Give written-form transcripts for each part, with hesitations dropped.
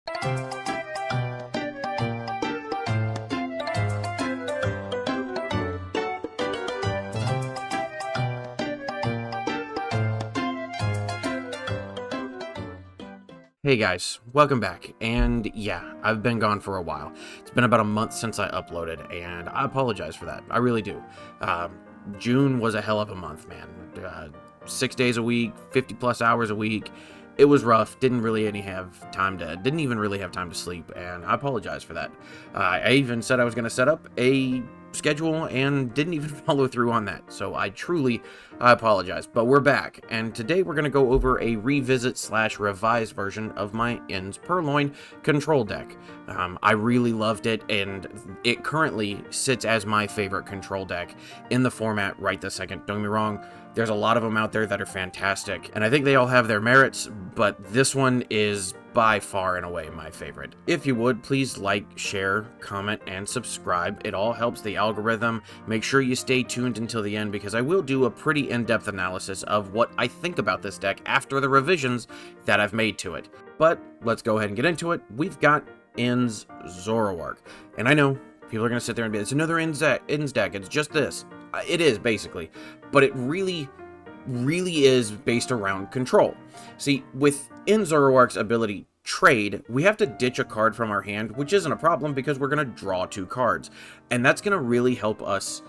Hey guys, welcome back, and yeah, I've been gone for a while. It's been about a month since I uploaded, and I apologize for that. I really do. June was a hell of a month, man. 6 days a week, 50 plus hours a week. It was rough. Didn't even really have time to sleep, and I apologize for that. I even said I was going to set up a schedule and didn't even follow through on that, so I apologize. But we're back, and today we're going to go over a revisit / revised version of my Ins Purrloin control deck. I really loved it, and it currently sits as my favorite control deck in the format right this second. Don't get me wrong, there's a lot of them out there that are fantastic, and I think they all have their merits, but this one is by far and away my favorite. If you would, please like, share, comment, and subscribe. It all helps the algorithm. Make sure you stay tuned until the end, because I will do a pretty in-depth analysis of what I think about this deck after the revisions that I've made to it. But let's go ahead and get into it. We've got Ins Zoroark, and I know people are going to sit there and be, it's another Ins deck, it's just this. It is, basically, but it really is based around control. See, with Zoroark's ability Trade, we have to ditch a card from our hand, which isn't a problem because we're going to draw 2 cards, and that's going to really help us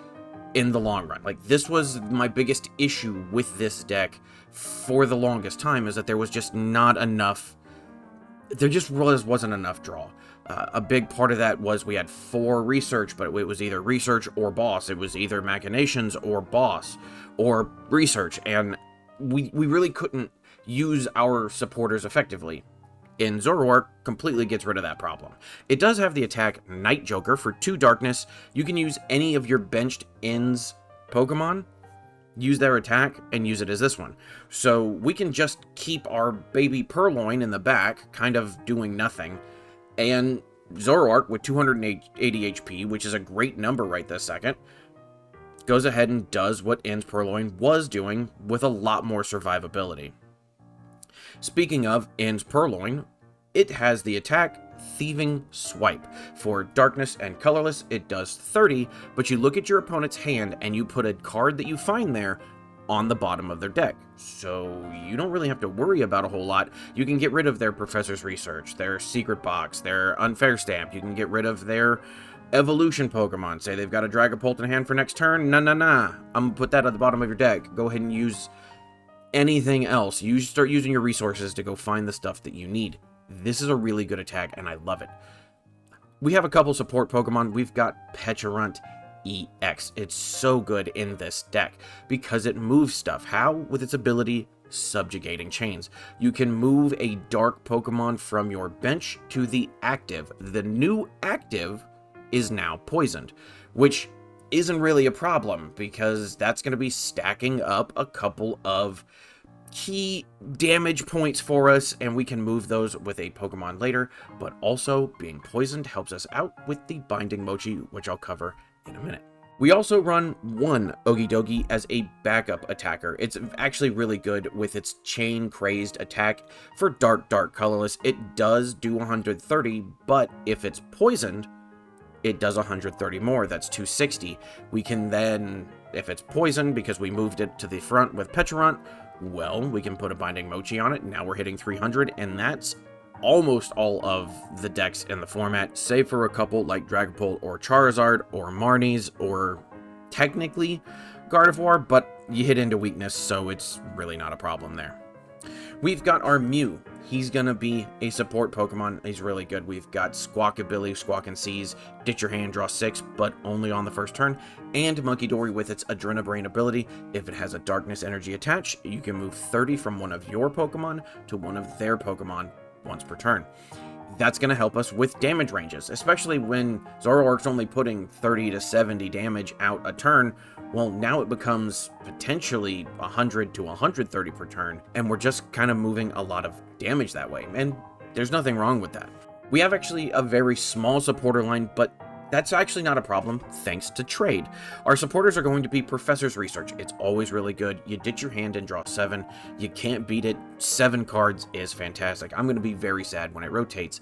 in the long run. Like, this was my biggest issue with this deck for the longest time, is that there was just not enough, there just wasn't enough draw. A big part of that was we had 4 research, but it was either research or boss. It was either Machinations or boss or research, and we really couldn't use our supporters effectively. In Zoroark, completely gets rid of that problem. It does have the attack Night Joker for 2 darkness. You can use any of your benched Ins Pokemon, use their attack, and use it as this one. So we can just keep our baby Purrloin in the back, kind of doing nothing, and Zoroark with 280 HP, which is a great number right this second, goes ahead and does what Ins Purrloin was doing with a lot more survivability. Speaking of Ins Purrloin, it has the attack Thieving Swipe. For darkness and colorless, it does 30, but you look at your opponent's hand and you put a card that you find there on the bottom of their deck. So you don't really have to worry about a whole lot. You can get rid of their Professor's Research, their Secret Box, their Unfair Stamp. You can get rid of their Evolution Pokemon. Say they've got a Dragapult in hand for next turn. Nah. I'm gonna put that at the bottom of your deck. Go ahead and use anything else. You start using your resources to go find the stuff that you need. This is a really good attack, and I love it. We have a couple support Pokemon. We've got Pecharunt EX. It's so good in this deck because it moves stuff. How? With its ability Subjugating Chains. You can move a dark Pokemon from your bench to the active. The new active is now poisoned, which isn't really a problem because that's going to be stacking up a couple of key damage points for us, and we can move those with a Pokemon later. But also, being poisoned helps us out with the Binding Mochi, which I'll cover in a minute. We also run one Okidogi as a backup attacker. It's actually really good with its Chain Crazed attack for dark colorless. It does do 130, but if it's poisoned, it does 130 more. That's 260. We can then, if it's poisoned because we moved it to the front with Pecharunt, well, we can put a Binding Mochi on it. Now we're hitting 300, and that's almost all of the decks in the format, save for a couple like Dragapult or Charizard or Marnie's or technically Gardevoir, but you hit into weakness, so it's really not a problem there. We've got our Mew. He's gonna be a support Pokemon. He's really good. We've got Squawkabilly, Squawk and Seize, ditch your hand, draw 6, but only on the first turn, and Munkidori with its Adrenabrain ability. If it has a Darkness energy attached, you can move 30 from one of your Pokemon to one of their Pokemon once per turn. That's going to help us with damage ranges, especially when Zoroark's only putting 30 to 70 damage out a turn. Well, now it becomes potentially 100 to 130 per turn, and we're just kind of moving a lot of damage that way, and there's nothing wrong with that. We have actually a very small supporter line, but that's actually not a problem thanks to trade. Our supporters are going to be Professor's Research. It's always really good. You ditch your hand and draw 7. You can't beat it. 7 cards is fantastic. I'm going to be very sad when it rotates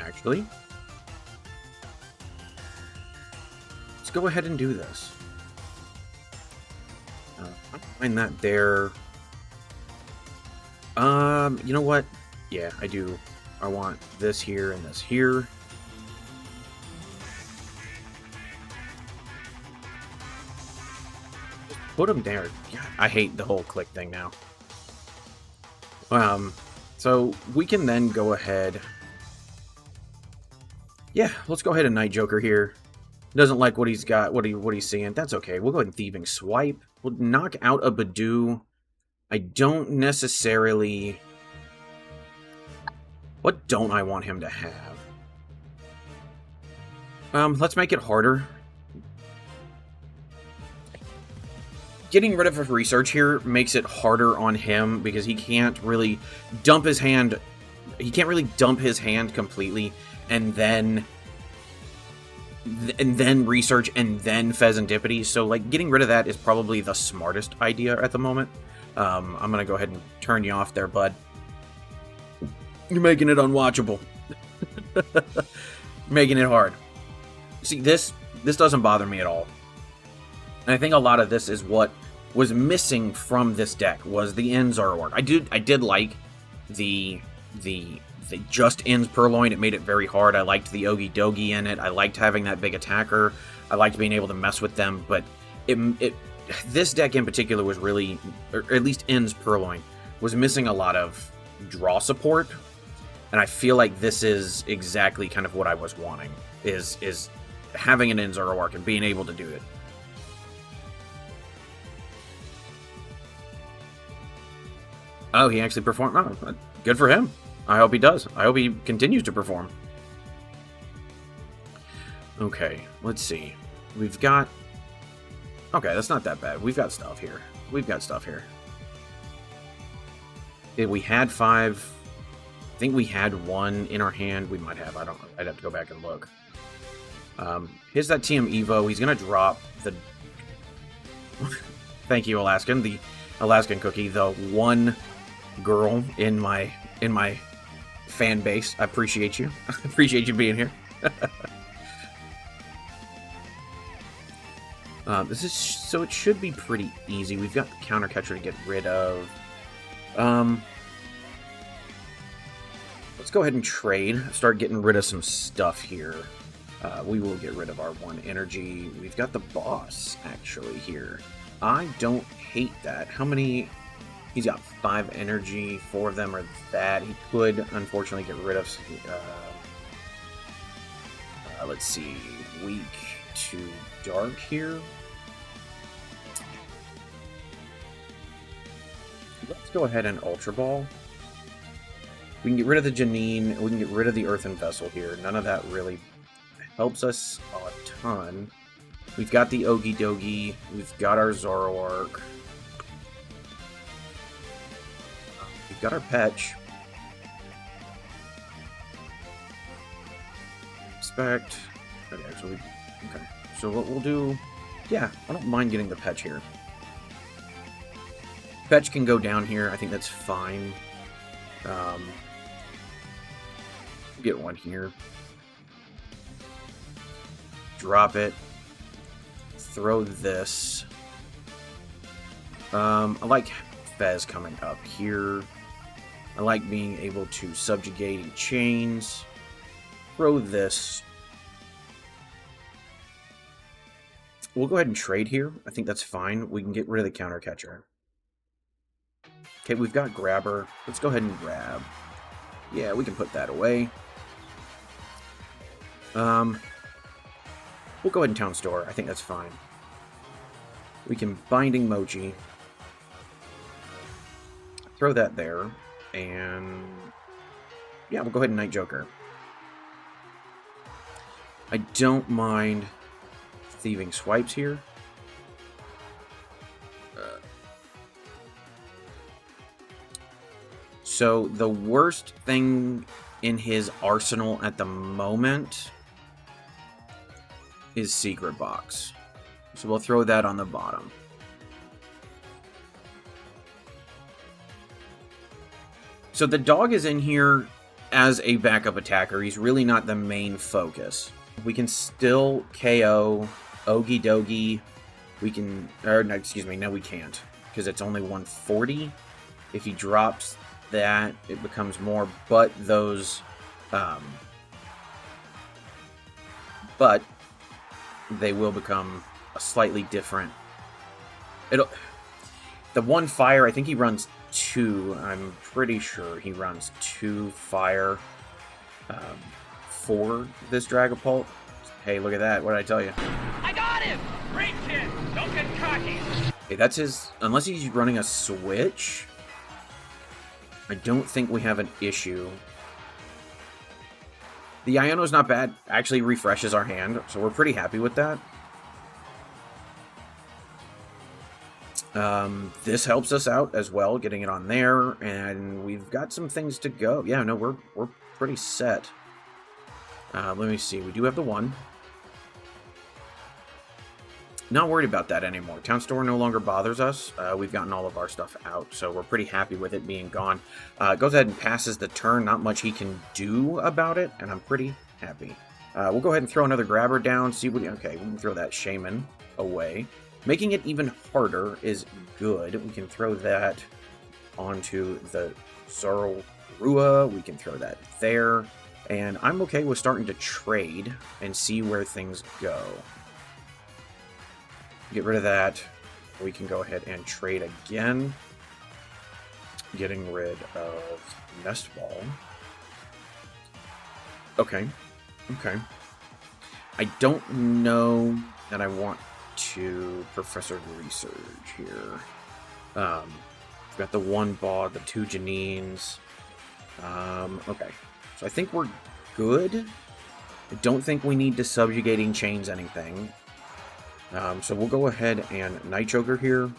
Actually, let's go ahead and do this. I find that there. You know what? Yeah, I do. I want this here and this here. Put them there. God, I hate the whole click thing now. So we can then go ahead. Yeah, let's go ahead and Night Joker here. Doesn't like what he's got, what he's seeing. That's okay. We'll go ahead and Thieving Swipe. We'll knock out a Badoo. I don't necessarily... What don't I want him to have? Let's make it harder. Getting rid of his research here makes it harder on him because he can't really dump his hand. He can't really dump his hand completely and then research and then Pheasantipity. So like getting rid of that is probably the smartest idea at the moment. I'm gonna go ahead and turn you off there, bud. You're making it unwatchable. Making it hard. See, this doesn't bother me at all. And I think a lot of this is what was missing from this deck was the ends Zoroark. I did like the just ends Purrloin. It made it very hard. I liked the Okidogi in it. I liked having that big attacker. I liked being able to mess with them. But this deck in particular was really, or at least ends Purrloin, was missing a lot of draw support. And I feel like this is exactly kind of what I was wanting, is having an ends Zoroark and being able to do it. Oh, he actually performed. Oh, good for him. I hope he does. I hope he continues to perform. Okay, let's see. We've got... Okay, that's not that bad. We've got stuff here. We've got stuff here. We had 5. I think we had 1 in our hand. We might have. I don't know. I'd have to go back and look. Here's that TM Evo. He's going to drop the... Thank you, Alaskan. The Alaskan cookie. The one girl in my fan base. I appreciate you. I appreciate you being here. This is so it should be pretty easy. We've got the counter catcher to get rid of. Let's go ahead and trade. Start getting rid of some stuff here. We will get rid of our 1 energy. We've got the boss actually here. I don't hate that. How many? He's got 5 energy. 4 of them are that. He could, unfortunately, get rid of... let's see. Weak to dark here. Let's go ahead and Ultra Ball. We can get rid of the Janine. We can get rid of the Earthen Vessel here. None of that really helps us a ton. We've got the Okidogi. We've got our Zoroark. We've got our Pech. Expect. Okay, so what we'll do... Yeah, I don't mind getting the Pech here. Pech can go down here. I think that's fine. Get 1 here. Drop it. Throw this. I like Fez coming up here. I like being able to subjugate chains. Throw this. We'll go ahead and trade here. I think that's fine. We can get rid of the counter catcher. Okay, we've got Grabber. Let's go ahead and grab. Yeah, we can put that away. We'll go ahead and Town Store. I think that's fine. We can Binding Mochi. Throw that there. And... yeah, we'll go ahead and Night Joker. I don't mind Thieving Swipes here. So the worst thing in his arsenal at the moment is Secret Box. So we'll throw that on the bottom. So the dog is in here as a backup attacker. He's really not the main focus. We can still KO Okidogi. We can, or no, excuse me, no we can't, because it's only 140. If he drops that, it becomes more, but those, but they will become a slightly different. The one fire, I think he runs 2. I'm pretty sure he runs 2 fire for this Dragapult. Hey, look at that. What did I tell you? I got him! Great kid! Don't get cocky! Hey, that's his... Unless he's running a switch, I don't think we have an issue. The Iono's not bad. Actually refreshes our hand, so we're pretty happy with that. This helps us out as well, getting it on there, and we've got some things to go. Yeah, no, we're pretty set. Let me see. We do have the 1. Not worried about that anymore. Town Store no longer bothers us. We've gotten all of our stuff out, so we're pretty happy with it being gone. Goes ahead and passes the turn. Not much he can do about it, and I'm pretty happy. We'll go ahead and throw another Grabber down. See what? Okay, we can throw that Shaman away. Making it even harder is good. We can throw that onto the Zorua. We can throw that there. And I'm okay with starting to trade and see where things go. Get rid of that. We can go ahead and trade again. Getting rid of Nest Ball. Okay. Okay. I don't know that I want to Professor Research here. We've got the 1 ball, the 2 Janines. Okay. So I think we're good. I don't think we need to Subjugating Chains anything. So we'll go ahead and Night Choker here. We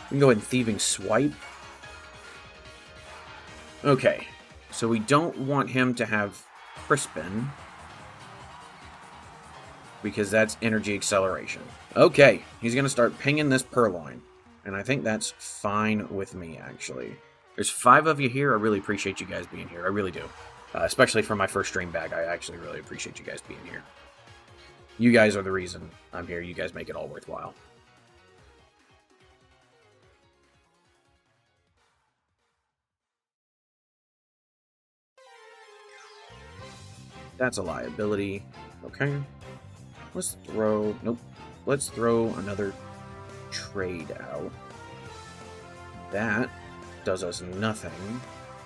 can go ahead and Thieving Swipe. Okay. So we don't want him to have Crispin, because that's energy acceleration. Okay, he's going to start pinging this Purrloin, and I think that's fine with me, actually. There's 5 of you here. I really appreciate you guys being here. I really do. Especially for my first stream back, I actually really appreciate you guys being here. You guys are the reason I'm here. You guys make it all worthwhile. That's a liability. Okay. Let's throw... Nope. Let's throw another trade out. That does us nothing.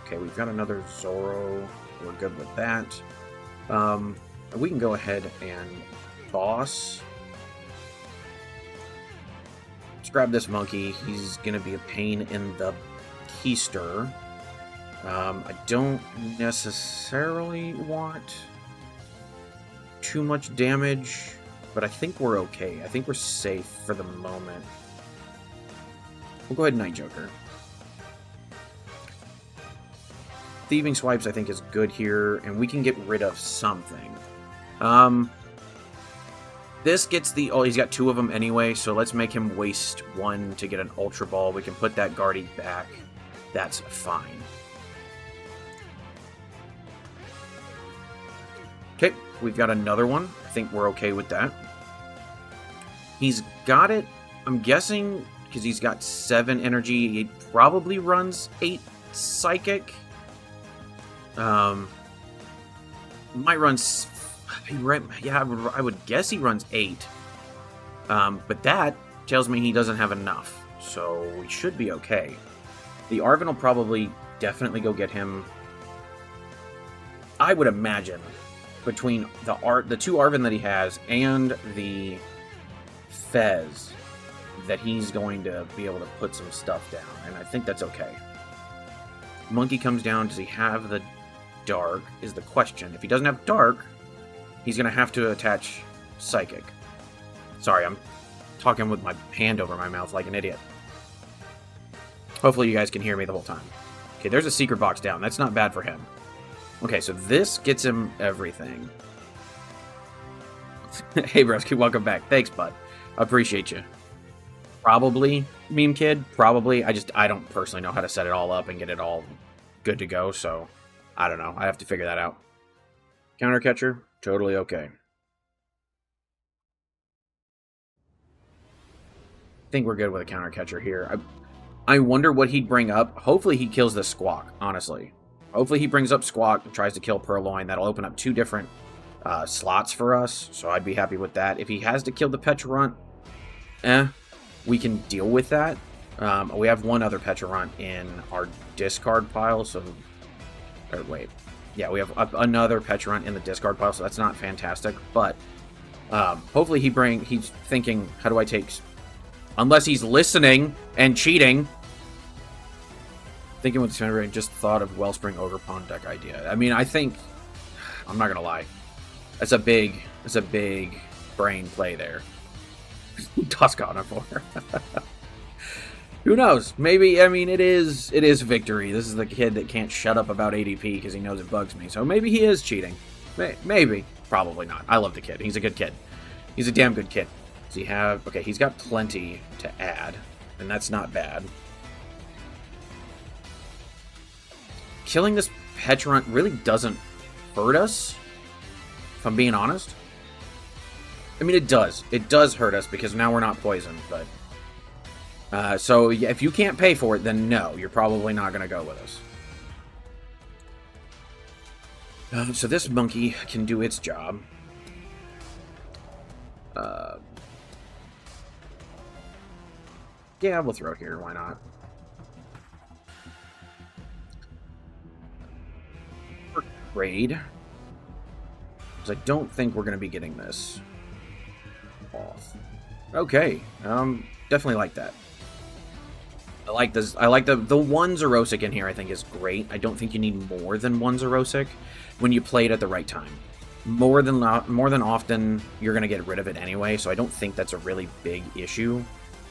Okay, we've got another Zoro. We're good with that. We can go ahead and boss. Let's grab this monkey. He's going to be a pain in the keister. I don't necessarily want too much damage, but I think we're okay. I think we're safe for the moment. We'll go ahead and Night Joker. Thieving Swipes, I think, is good here, and we can get rid of something. This gets the... Oh, he's got 2 of them anyway, so let's make him waste 1 to get an Ultra Ball. We can put that Guardy back. That's fine. Okay, we've got another one. I think we're okay with that. He's got it, I'm guessing, because he's got 7 energy. He probably runs 8 Psychic. Might run... Yeah, I would guess he runs 8. But that tells me he doesn't have enough. So we should be okay. The Arven will probably definitely go get him. I would imagine between the 2 Arven that he has and the Fez that he's going to be able to put some stuff down. And I think that's okay. Monkey comes down. Does he have the Dark is the question. If he doesn't have Dark, he's going to have to attach Psychic. Sorry, I'm talking with my hand over my mouth like an idiot. Hopefully you guys can hear me the whole time. Okay, there's a secret box down. That's not bad for him. Okay, so this gets him everything. Hey, broski, welcome back. Thanks, bud. I appreciate you. Probably, Meme Kid. Probably. I don't personally know how to set it all up and get it all good to go, so I don't know. I have to figure that out. Counter catcher, totally okay. I think we're good with a counter catcher here. I wonder what he'd bring up. Hopefully he kills the Squawk, honestly. Hopefully he brings up Squawk and tries to kill Purrloin. That'll open up 2 different slots for us, so I'd be happy with that. If he has to kill the Pecharunt, we can deal with that. We have 1 other Pecharunt in our discard pile, so... Or wait. Yeah, we have another Pecharunt in the discard pile, so that's not fantastic. But hopefully he's thinking, how do I take... Unless he's listening and cheating. Thinking with the center just thought of Wellspring Ogre Pond deck idea. I mean, I think... I'm not gonna lie. That's a big brain play there. Tusk on it for. Who knows? Maybe, I mean, it is victory. This is the kid that can't shut up about ADP because he knows it bugs me. So maybe he is cheating. Maybe. Probably not. I love the kid. He's a good kid. He's a damn good kid. Does he have... Okay, he's got plenty to add. And that's not bad. Killing this Pecharunt really doesn't hurt us, if I'm being honest. I mean, it does. It does hurt us because now we're not poisoned, but... so, yeah, if you can't pay for it, then no, you're probably not going to go with us. So this monkey can do its job. Yeah, we'll throw it here. Why not? For trade. Because I don't think we're going to be getting this off. Okay. Definitely like that. I like this. I like the one Xerosic in here. I think is great. I don't think you need more than one Xerosic when you play it at the right time. More than often, you're going to get rid of it anyway, so I don't think that's a really big issue.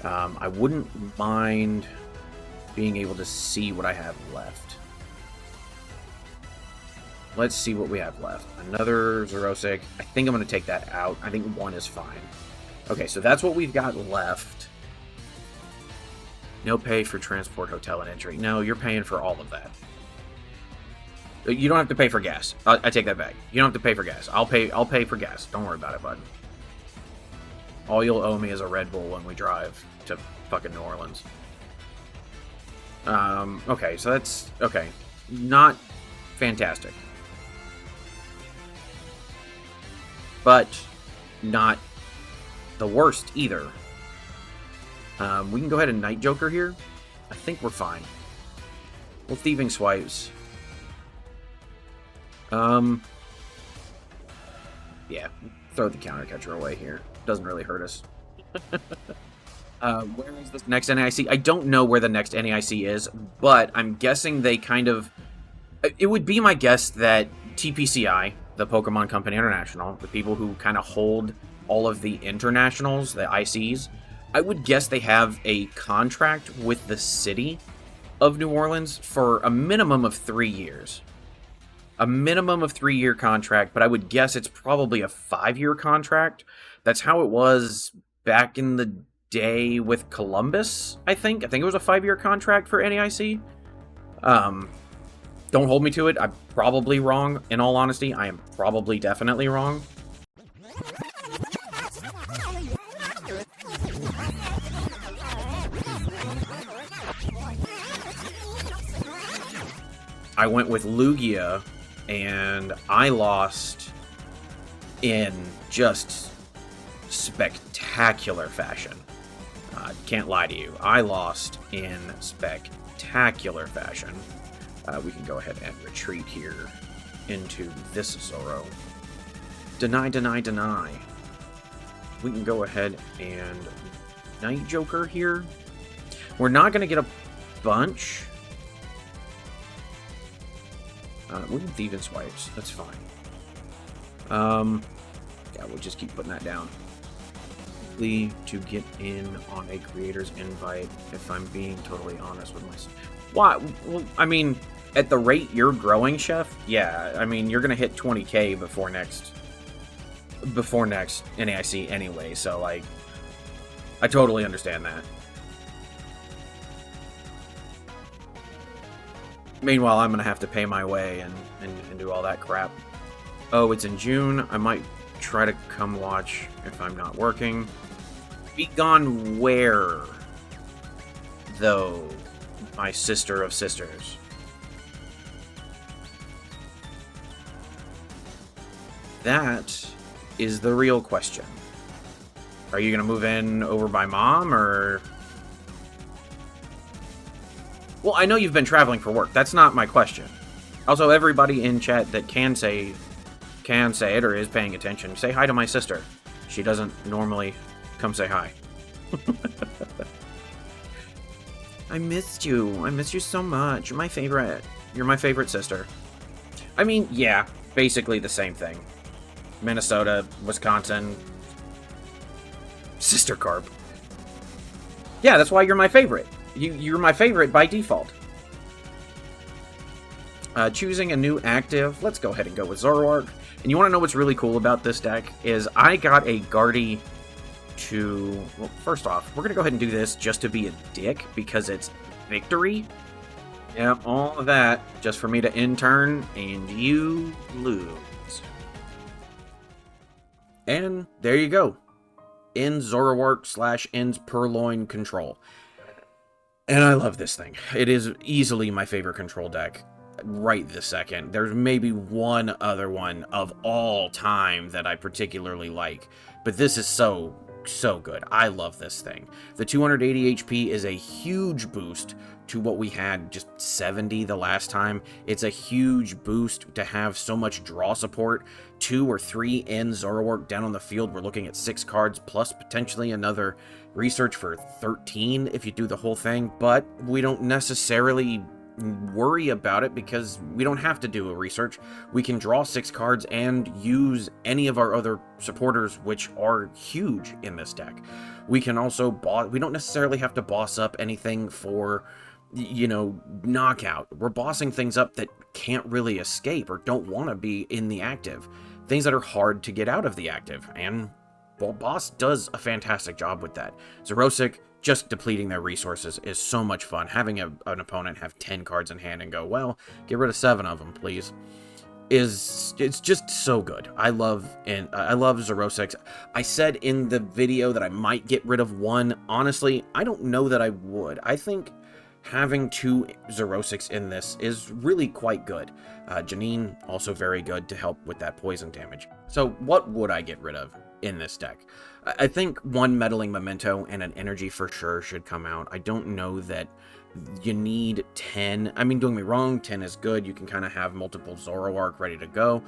I wouldn't mind being able to see what I have left. Let's see what we have left. Another Xerosic. I think I'm going to take that out. I think 1 is fine. Okay, so that's what we've got left. No pay for transport, hotel, and entry. No, you're paying for all of that. You don't have to pay for gas. I take that back. You don't have to pay for gas. I'll pay for gas. Don't worry about it, bud. All you'll owe me is a Red Bull when we drive to fucking New Orleans. Okay, so that's... Okay. Not fantastic. But not the worst either. We can go ahead and Night Joker here. I think we're fine. Well, Thieving Swipes. Yeah, throw the counter catcher away here. Doesn't really hurt us. Where is this next NAIC? I don't know where the next NAIC is, but I'm guessing they kind of... It would be my guess that TPCI, the Pokemon Company International, the people who kind of hold all of the internationals, the ICs, I would guess they have a contract with the city of New Orleans for a minimum of 3 years. A minimum of 3-year contract, but I would guess it's probably a 5-year contract. That's how it was back in the day with Columbus, I think. I think it was a 5-year contract for NAIC. Don't hold me to it. I'm probably wrong, in all honesty. I am probably definitely wrong. I went with Lugia, and I lost in just spectacular fashion. Can't lie to you. I lost in spectacular fashion. We can go ahead and retreat here into this Zoro. Deny, deny, deny. We can go ahead and Night Joker here. We're not going to get a bunch. We can Thieving Swipes. That's fine. Yeah, we'll just keep putting that down. To get in on a creator's invite, if I'm being totally honest with myself. Why? Well, I mean, at the rate you're growing, Chef, yeah, I mean, you're going to hit 20k before next NAIC anyway, so, like, I totally understand that. Meanwhile, I'm gonna have to pay my way and do all that crap. Oh, it's in June. I might try to come watch if I'm not working. Be gone where, though, my sister of sisters? That is the real question. Are you gonna move in over by Mom, or... Well, I know you've been traveling for work. That's not my question. Also, everybody in chat that can say it or is paying attention, say hi to my sister. She doesn't normally come say hi. I missed you. I missed you so much. You're my favorite. You're my favorite sister. I mean, yeah, basically the same thing. Minnesota, Wisconsin, sister carp. Yeah, that's why you're my favorite. You're my favorite by default. Choosing a new active. Let's go ahead and go with Zoroark. And you want to know what's really cool about this deck is I got a Guardy to... Well, first off, we're going to go ahead and do this just to be a dick because it's victory. Yep, all of that just for me to intern and you lose. And there you go. Ends Zoroark / ends Purrloin control. And I love this thing. It is easily my favorite control deck right this second. There's maybe one other one of all time that I particularly like, but this is so good. I love this thing. The 280 HP is a huge boost to what we had, just 70 the last time. It's a huge boost to have so much draw support. 2 or 3 ends Zoroark down on the field. We're looking at 6 cards plus potentially another research for 13 if you do the whole thing, but we don't necessarily worry about it because we don't have to do a research. We can draw 6 cards and use any of our other supporters, which are huge in this deck. We can also we don't necessarily have to boss up anything for, you know, knockout. We're bossing things up that can't really escape or don't want to be in the active. Things that are hard to get out of the active, and well, Boss does a fantastic job with that. Xerosic, just depleting their resources is so much fun. Having an opponent have 10 cards in hand and go, well, get rid of 7 of them, please, it's just so good. I love Xerosic. I said in the video that I might get rid of 1. Honestly, I don't know that I would. I think having 2 Xerosics in this is really quite good. Janine, also very good to help with that poison damage. So what would I get rid of in this deck? I think 1 Meddling Memento and an Energy for sure should come out. I don't know that you need 10. I mean, don't get me wrong, 10 is good. You can kind of have multiple Zoroark ready to go,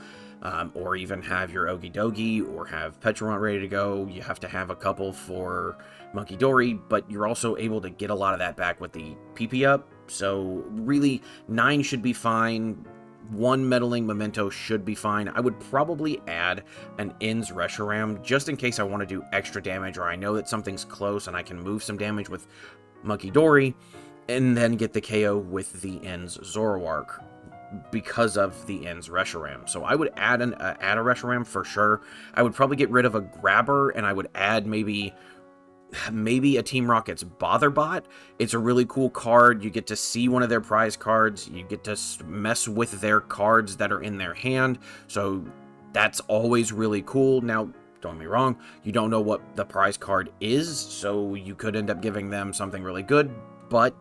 or even have your Okidogi or have Pecharunt ready to go. You have to have a couple for Munkidori, but you're also able to get a lot of that back with the PP up. So really, 9 should be fine. 1 Meddling Memento should be fine. I would probably add an Ends Reshiram just in case I want to do extra damage, or I know that something's close and I can move some damage with Munkidori, and then get the KO with the Ends Zoroark because of the Ends Reshiram. So I would add a Reshiram for sure. I would probably get rid of a Grabber, and I would add maybe a Team Rocket's Botherbot. It's a really cool card. You get to see one of their prize cards. You get to mess with their cards that are in their hand. So that's always really cool. Now, don't get me wrong, you don't know what the prize card is, so you could end up giving them something really good, but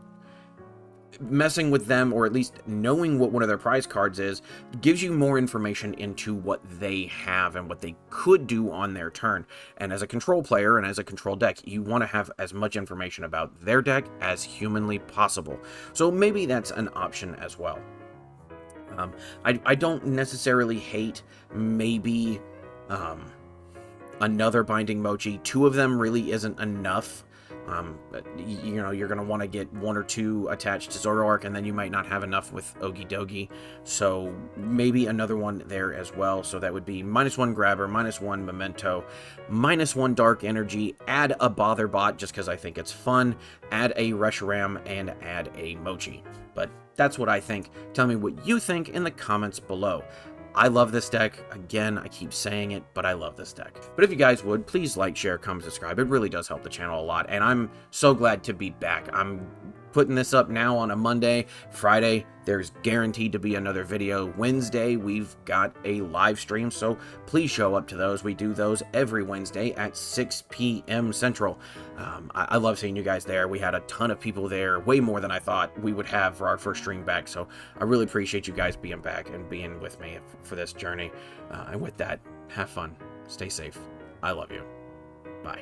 messing with them, or at least knowing what one of their prize cards is, gives you more information into what they have and what they could do on their turn. And as a control player and as a control deck, you want to have as much information about their deck as humanly possible. So maybe that's an option as well. I don't necessarily hate maybe another Binding Mochi. 2 of them really isn't enough. You know, you're going to want to get 1 or 2 attached to Zoroark, and then you might not have enough with Okidogi. So maybe another one there as well. So that would be -1 Grabber, -1 Memento, -1 Dark Energy, add a Botherbot just because I think it's fun, add a Reshiram, and add a Mochi. But that's what I think. Tell me what you think in the comments below. I love this deck. Again, I keep saying it, but I love this deck. But if you guys would, please like, share, comment, subscribe. It really does help the channel a lot, and I'm so glad to be back. I'm putting this up now on a Monday. Friday, there's guaranteed to be another video. Wednesday, we've got a live stream, so please show up to those. We do those every Wednesday at 6 p.m. Central. I love seeing you guys there. We had a ton of people there, way more than I thought we would have for our first stream back, so I really appreciate you guys being back and being with me for this journey. And with that, have fun. Stay safe. I love you. Bye.